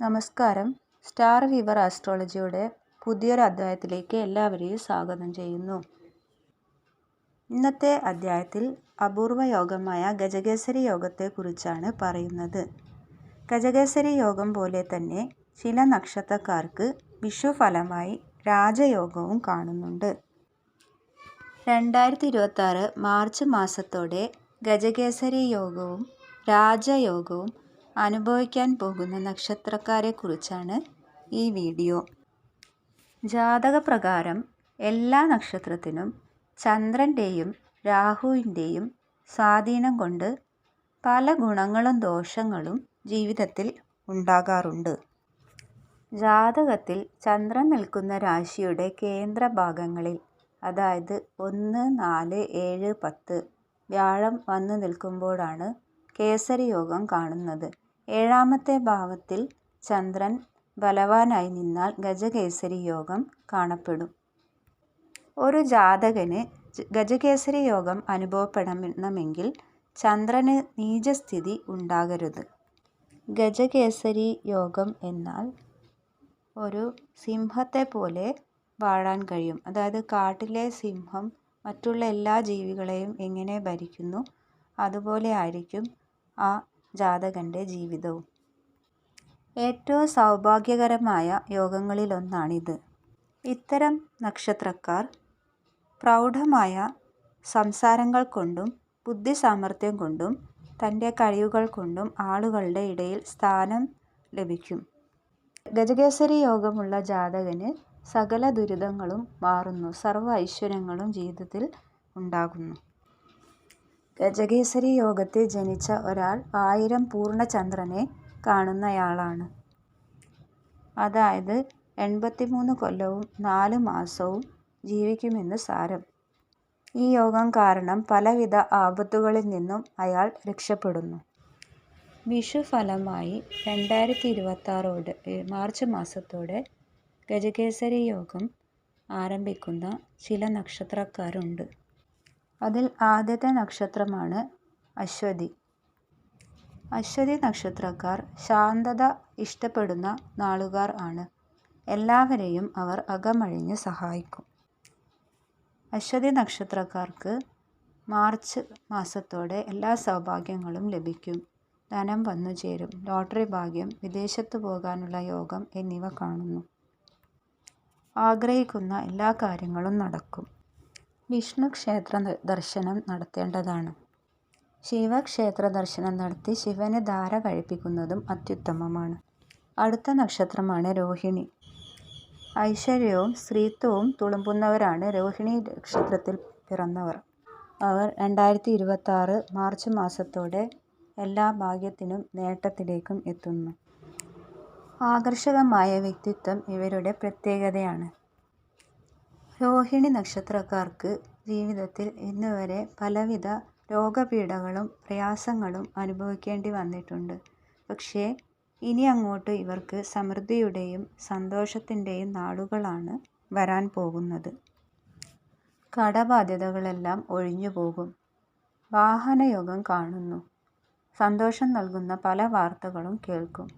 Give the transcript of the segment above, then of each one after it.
നമസ്കാരം. Star weaver ആസ്ട്രോളജിയുടെ പുതിയൊരു അധ്യായത്തിലേക്ക് എല്ലാവരെയും സ്വാഗതം ചെയ്യുന്നു. ഇന്നത്തെ അധ്യായത്തിൽ അപൂർവ യോഗമായ ഗജകേസരി യോഗത്തെക്കുറിച്ചാണ് പറയുന്നത്. ഗജകേസരി യോഗം പോലെ തന്നെ ചില നക്ഷത്രക്കാർക്ക് വിഷുഫലമായി രാജയോഗവും കാണുന്നുണ്ട്. 2026 മാർച്ച് മാസത്തോടെ ഗജകേസരി യോഗവും രാജയോഗവും അനുഭവിക്കാൻ പോകുന്ന നക്ഷത്രക്കാരെക്കുറിച്ചാണ് ഈ വീഡിയോ. ജാതകപ്രകാരം എല്ലാ നക്ഷത്രത്തിനും ചന്ദ്രൻ്റെയും രാഹുവിൻ്റെയും സ്വാധീനം കൊണ്ട് പല ഗുണങ്ങളും ദോഷങ്ങളും ജീവിതത്തിൽ ഉണ്ടാകാറുണ്ട്. ജാതകത്തിൽ ചന്ദ്രൻ നിൽക്കുന്ന രാശിയുടെ കേന്ദ്രഭാഗങ്ങളിൽ, അതായത് 1, 4, 7, 10 വ്യാഴം വന്നു നിൽക്കുമ്പോഴാണ് കേസരി യോഗം കാണുന്നത്. 7ാമത്തെ ഭാവത്തിൽ ചന്ദ്രൻ ബലവാനായി നിന്നാൽ ഗജകേസരി യോഗം കാണപ്പെടും. ഒരു ജാതകന് ഗജകേസരി യോഗം അനുഭവപ്പെടണമെങ്കിൽ ചന്ദ്രന് നീചസ്ഥിതി ഉണ്ടാകരുത്. ഗജകേസരി യോഗം എന്നാൽ ഒരു സിംഹത്തെ പോലെ വാഴാൻ കഴിയും. അതായത് കാട്ടിലെ സിംഹം മറ്റുള്ള എല്ലാ ജീവികളെയും എങ്ങനെ ഭരിക്കുന്നു അതുപോലെ ആയിരിക്കും ആ ജാതകൻ്റെ ജീവിതവും. ഏറ്റവും സൗഭാഗ്യകരമായ യോഗങ്ങളിലൊന്നാണിത്. ഇത്തരം നക്ഷത്രക്കാർ പ്രൗഢമായ സംസാരങ്ങൾ കൊണ്ടും ബുദ്ധിസാമർഥ്യം കൊണ്ടും തൻ്റെ കഴിവുകൾ കൊണ്ടും ആളുകളുടെ ഇടയിൽ സ്ഥാനം ലഭിക്കും. ഗജകേസരി യോഗമുള്ള ജാതകന് സകല ദുരിതങ്ങളും മാറുന്നു, സർവ്വ ഐശ്വര്യങ്ങളും ജീവിതത്തിൽ ഉണ്ടാകുന്നു. ഗജകേസരി യോഗത്തിൽ ജനിച്ച ഒരാൾ 1000 പൂർണ്ണചന്ദ്രനെ കാണുന്നയാളാണ്. അതായത് 83 കൊല്ലവും 4 മാസവും ജീവിക്കുമെന്ന് സാരം. ഈ യോഗം കാരണം പലവിധ ആപത്തുകളിൽ നിന്നും അയാൾ രക്ഷപ്പെടുന്നു. വിഷുഫലമായി 2026 മാർച്ച് മാസത്തോടെ ഗജകേസരി യോഗം ആരംഭിക്കുന്ന ചില നക്ഷത്രക്കാരുണ്ട്. അതിൽ ആദ്യത്തെ നക്ഷത്രമാണ് അശ്വതി. അശ്വതി നക്ഷത്രക്കാർ ശാന്തത ഇഷ്ടപ്പെടുന്ന നാളുകാർ ആണ്. എല്ലാവരെയും അവർ അകമഴിഞ്ഞ് സഹായിക്കും. അശ്വതി നക്ഷത്രക്കാർക്ക് മാർച്ച് മാസത്തോടെ എല്ലാ സൗഭാഗ്യങ്ങളും ലഭിക്കും. ധനം വന്നു ചേരും, ലോട്ടറി ഭാഗ്യം, വിദേശത്ത് പോകാനുള്ള യോഗം എന്നിവ കാണുന്നു. ആഗ്രഹിക്കുന്ന എല്ലാ കാര്യങ്ങളും നടക്കും. വിഷ്ണു ക്ഷേത്ര ദർശനം നടത്തേണ്ടതാണ്. ശിവക്ഷേത്ര ദർശനം നടത്തി ശിവന് ധാര കഴിപ്പിക്കുന്നതും അത്യുത്തമമാണ്. അടുത്ത നക്ഷത്രമാണ് രോഹിണി. ഐശ്വര്യവും സ്ത്രീത്വവും തുളുമ്പുന്നവരാണ് രോഹിണി നക്ഷത്രത്തിൽ പിറന്നവർ. അവർ 2026 മാർച്ച് മാസത്തോടെ എല്ലാ ഭാഗ്യത്തിനും നേട്ടത്തിലേക്കും എത്തുന്നു. ആകർഷകമായ വ്യക്തിത്വം ഇവരുടെ പ്രത്യേകതയാണ്. രോഹിണി നക്ഷത്രക്കാർക്ക് ജീവിതത്തിൽ ഇന്നുവരെ പലവിധ രോഗപീഠകളും പ്രയാസങ്ങളും അനുഭവിക്കേണ്ടി വന്നിട്ടുണ്ട്. പക്ഷേ ഇനി അങ്ങോട്ട് ഇവർക്ക് സമൃദ്ധിയുടെയും സന്തോഷത്തിൻ്റെയും നാളുകളാണ് വരാൻ പോകുന്നത്. കടബാധ്യതകളെല്ലാം ഒഴിഞ്ഞുപോകും. വാഹനയോഗം കാണുന്നു. സന്തോഷം നൽകുന്ന പല വാർത്തകളും കേൾക്കും.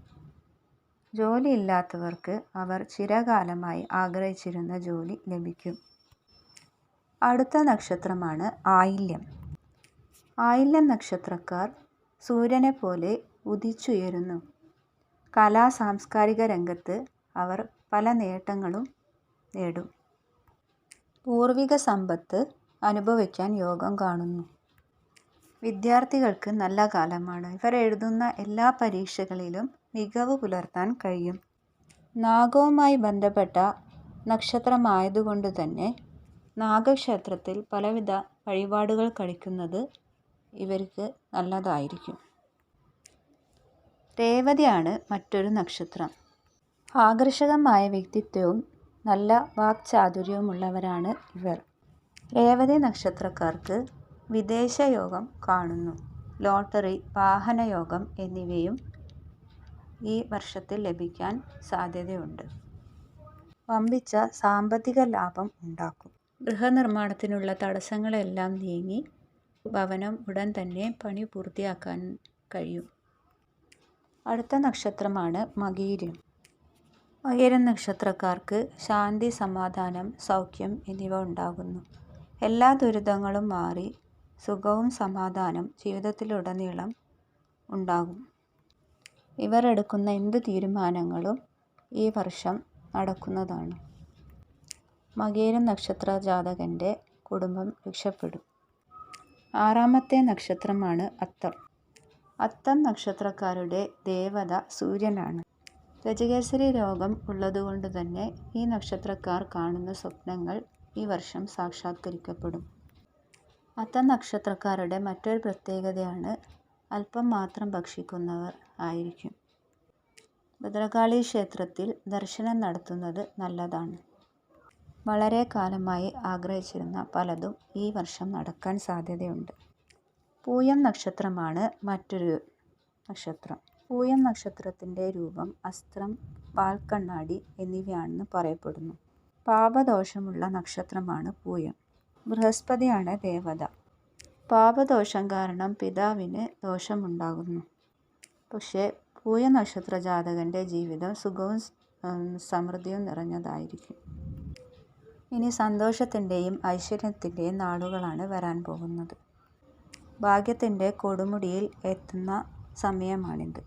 ജോലിയില്ലാത്തവർക്ക് അവർ ചിരകാലമായി ആഗ്രഹിച്ചിരുന്ന ജോലി ലഭിക്കും. അടുത്ത നക്ഷത്രമാണ് ആയില്യം. ആയില്യം നക്ഷത്രക്കാർ സൂര്യനെ പോലെ ഉദിച്ചുയരുന്നു. കലാ സാംസ്കാരിക രംഗത്ത് അവർ പല നേട്ടങ്ങളും നേടും. പൂർവിക സമ്പത്ത് അനുഭവിക്കാൻ യോഗം കാണുന്നു. വിദ്യാർത്ഥികൾക്ക് നല്ല കാലമാണ്. ഇവർ എഴുതുന്ന എല്ലാ പരീക്ഷകളിലും മികവ് പുലർത്താൻ കഴിയും. നാഗവുമായി ബന്ധപ്പെട്ട നക്ഷത്രമായതുകൊണ്ട് തന്നെ നാഗക്ഷേത്രത്തിൽ പലവിധ വഴിപാടുകൾ കഴിക്കുന്നത് ഇവർക്ക് നല്ലതായിരിക്കും. രേവതിയാണ് മറ്റൊരു നക്ഷത്രം. ആകർഷകമായ വ്യക്തിത്വവും നല്ല വാക്ചാതുര്യവുമുള്ളവരാണ് ഇവർ. രേവതി നക്ഷത്രക്കാർക്ക് വിദേശയോഗം കാണുന്നു. ലോട്ടറി, വാഹനയോഗം എന്നിവയും ഈ വർഷത്തിൽ ലഭിക്കാൻ സാധ്യതയുണ്ട്. വമ്പിച്ച സാമ്പത്തിക ലാഭം ഉണ്ടാക്കും. ഗൃഹനിർമ്മാണത്തിനുള്ള തടസ്സങ്ങളെല്ലാം നീങ്ങി ഭവനം ഉടൻ തന്നെ പണി പൂർത്തിയാക്കാൻ കഴിയും. അടുത്ത നക്ഷത്രമാണ് മകീരം. മകീരം നക്ഷത്രക്കാർക്ക് ശാന്തി, സമാധാനം, സൗഖ്യം എന്നിവ ഉണ്ടാകുന്നു. എല്ലാ ദുരിതങ്ങളും മാറി സുഖവും സമാധാനം ജീവിതത്തിലുടനീളം ഉണ്ടാകും. ഇവർ എടുക്കുന്ന എന്ത് തീരുമാനങ്ങളും ഈ വർഷം നടക്കുന്നതാണ്. മകീരം നക്ഷത്ര ജാതകൻ്റെ കുടുംബം രക്ഷപ്പെടും. ആറാമത്തെ നക്ഷത്രമാണ് അത്തം. അത്തം നക്ഷത്രക്കാരുടെ ദേവത സൂര്യനാണ്. ഗജകേസരി രോഗം ഉള്ളതുകൊണ്ട് തന്നെ ഈ നക്ഷത്രക്കാർ കാണുന്ന സ്വപ്നങ്ങൾ ഈ വർഷം സാക്ഷാത്കരിക്കപ്പെടും. അത്തം നക്ഷത്രക്കാരുടെ മറ്റൊരു പ്രത്യേകതയാണ് അല്പം മാത്രം ഭക്ഷിക്കുന്നവർ ആയിരിക്കും. ഭദ്രകാളി ക്ഷേത്രത്തിൽ ദർശനം നടത്തുന്നത് നല്ലതാണ്. വളരെ കാലമായി ആഗ്രഹിച്ചിരുന്ന പലതും ഈ വർഷം നടക്കാൻ സാധ്യതയുണ്ട്. പൂയം നക്ഷത്രമാണ് മറ്റൊരു നക്ഷത്രം. പൂയം നക്ഷത്രത്തിൻ്റെ രൂപം അസ്ത്രം, പാൽക്കണ്ണാടി എന്നിവയാണെന്ന് പറയപ്പെടുന്നു. പാപദോഷമുള്ള നക്ഷത്രമാണ് പൂയം. ബൃഹസ്പതിയാണ് ദേവത. പാപദോഷം കാരണം പിതാവിന് ദോഷമുണ്ടാകുന്നു. പക്ഷേ പൂയ നക്ഷത്ര ജാതകൻ്റെ ജീവിതം സുഖവും സമൃദ്ധിയും നിറഞ്ഞതായിരിക്കും. ഇനി സന്തോഷത്തിൻ്റെയും ഐശ്വര്യത്തിൻ്റെയും നാളുകളാണ് വരാൻ പോകുന്നത്. ഭാഗ്യത്തിൻ്റെ കൊടുമുടിയിൽ എത്തുന്ന സമയമാണിത്.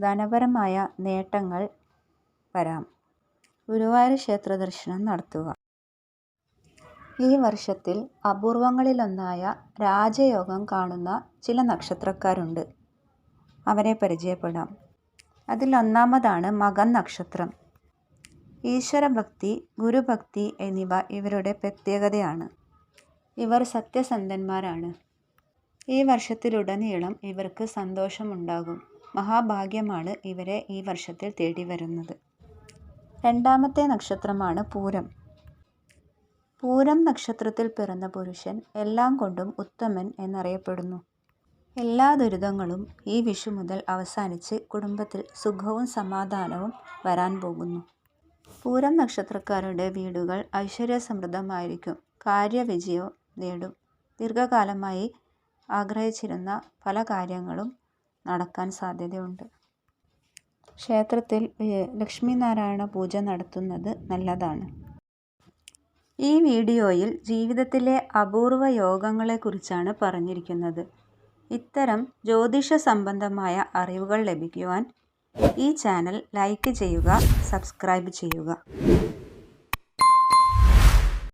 ധനപരമായ നേട്ടങ്ങൾ വരാം. ഗുരുവായൂർ ക്ഷേത്ര ദർശനം നടത്തുക. ഈ വർഷത്തിൽ അപൂർവങ്ങളിലൊന്നായ രാജയോഗം കാണുന്ന ചില നക്ഷത്രക്കാരുണ്ട്. അവരെ പരിചയപ്പെടാം. അതിലൊന്നാമതാണ് മകം നക്ഷത്രം. ഈശ്വരഭക്തി, ഗുരുഭക്തി എന്നിവ ഇവരുടെ പ്രത്യേകതയാണ്. ഇവർ സത്യസന്ധന്മാരാണ്. ഈ വർഷത്തിലുടനീളം ഇവർക്ക് സന്തോഷമുണ്ടാകും. മഹാഭാഗ്യമാണ് ഇവരെ ഈ വർഷത്തിൽ തേടി വരുന്നത്. രണ്ടാമത്തെ നക്ഷത്രമാണ് പൂരം. പൂരം നക്ഷത്രത്തിൽ പിറന്ന പുരുഷൻ എല്ലാം കൊണ്ടും ഉത്തമൻ എന്നറിയപ്പെടുന്നു. എല്ലാ ദുരിതങ്ങളും ഈ വിഷു മുതൽ അവസാനിച്ച് കുടുംബത്തിൽ സുഖവും സമാധാനവും വരാൻ പോകുന്നു. പൂരം നക്ഷത്രക്കാരുടെ വീടുകൾ ഐശ്വര്യസമൃദ്ധമായിരിക്കും. കാര്യവിജയം നേടും. ദീർഘകാലമായി ആഗ്രഹിച്ചിരുന്ന പല കാര്യങ്ങളും നടക്കാൻ സാധ്യതയുണ്ട്. ക്ഷേത്രത്തിൽ ലക്ഷ്മീനാരായണ പൂജ നടത്തുന്നത് നല്ലതാണ്. ഈ വീഡിയോയിൽ ജീവിതത്തിലെ അപൂർവ യോഗങ്ങളെക്കുറിച്ചാണ് പറഞ്ഞിരിക്കുന്നത്. ഇത്തരം ജ്യോതിഷ സംബന്ധമായ അറിവുകൾ ലഭിക്കുവാൻ ഈ ചാനൽ ലൈക്ക് ചെയ്യുക, സബ്സ്ക്രൈബ് ചെയ്യുക.